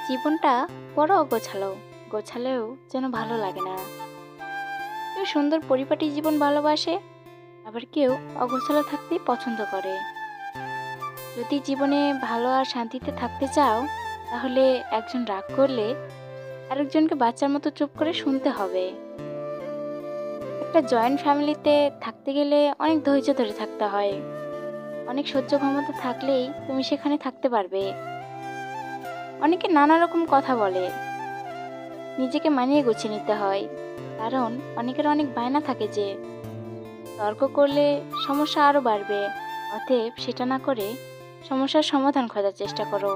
জীবনটা বড় অগোছালো, গোছালেও যেন ভালো লাগে না। কেউ সুন্দর পরিপাটি জীবন ভালোবাসে, আবার কেউ অগোছালো থাকতেই পছন্দ করে। যদি জীবনে ভালো আর শান্তিতে থাকতে চাও, তাহলে একজন রাগ করলে আরেকজনকে বাচ্চার মতো চুপ করে শুনতে হবে। একটা জয়েন্ট ফ্যামিলিতে থাকতে গেলে অনেক ধৈর্য ধরে থাকতে হয়। অনেক সহ্য ক্ষমতা থাকলেই তুমি সেখানে থাকতে পারবে। অনেকে নানা রকম কথা বলে, নিজেকে মানিয়ে গুছিয়ে নিতে হয়। কারণ অনেকের অনেক বায়না থাকে যে তর্ক করলে সমস্যা আরো বাড়বে। অতএব সেটা না করে সমস্যার সমাধান খোঁজার চেষ্টা করো।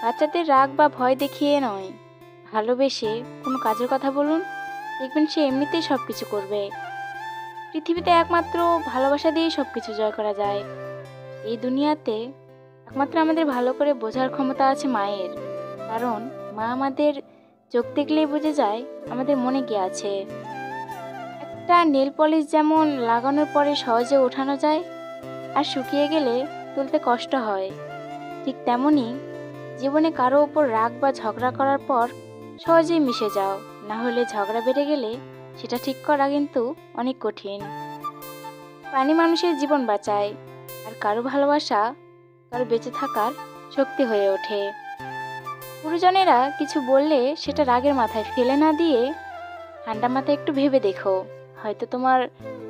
বাচ্চাদের রাগ বা ভয় দেখিয়ে নয়, ভালোবেসে কোনো কাজের কথা বলুন, দেখবেন সে এমনিতেই সবকিছু করবে। পৃথিবীতে একমাত্র ভালোবাসা দিয়েই সবকিছু জয় করা যায়। এই দুনিয়াতে একমাত্র আমাদের ভালো করে বোঝার ক্ষমতা আছে মায়ের। কারণ মা আমাদের চোখ দেখলেই বুঝে যায় আমাদের মনে কি আছে। একটা নেল পলিশ যেমন লাগানোর পরে সহজে ওঠানো যায়, আর শুকিয়ে গেলে তুলতে কষ্ট হয়, ঠিক তেমনি জীবনে কারো ওপর রাগ বা ঝগড়া করার পর সহজেই মিশে যাও। না হলে ঝগড়া বেড়ে গেলে সেটা ঠিক করা কিন্তু অনেক কঠিন। প্রাণী মানুষের জীবন বাঁচায়, আর কারো ভালোবাসা কারো বেঁচে থাকার শক্তি হয়ে ওঠে। গুরুজনেরা কিছু বললে সেটা রাগের মাথায় ফেলে না দিয়ে ঠান্ডা মাথায় একটু ভেবে দেখো, হয়তো তোমার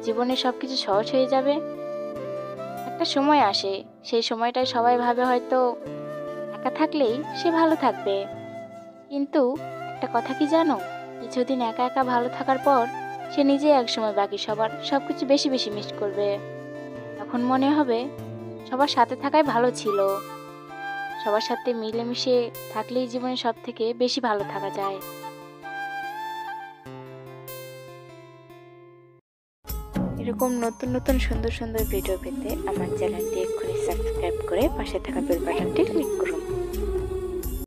জীবনে সবকিছু সহজ হয়ে যাবে। একটা সময় আসে, সেই সময়টায় সবাই ভাবে হয়তো একা থাকলেই সে ভালো থাকবে। কিন্তু একটা কথা কি জানো, কিছুদিন একা একা ভালো থাকার পর সে নিজেই একসময় বাকি সবার সবকিছু বেশি বেশি মিস করবে। তখন মনে হবে সবার সাথে থাকাই ভালো ছিল। সবার সাথে মিলেমিশে থাকলেই জীবনে সব থেকে বেশি ভালো থাকা যায়। এরকম নতুন নতুন সুন্দর সুন্দর ভিডিও পেতে আমার চ্যানেলটি এক্ষুনি সাবস্ক্রাইব করে পাশে থাকা বেল বাটনটি ক্লিক করুন।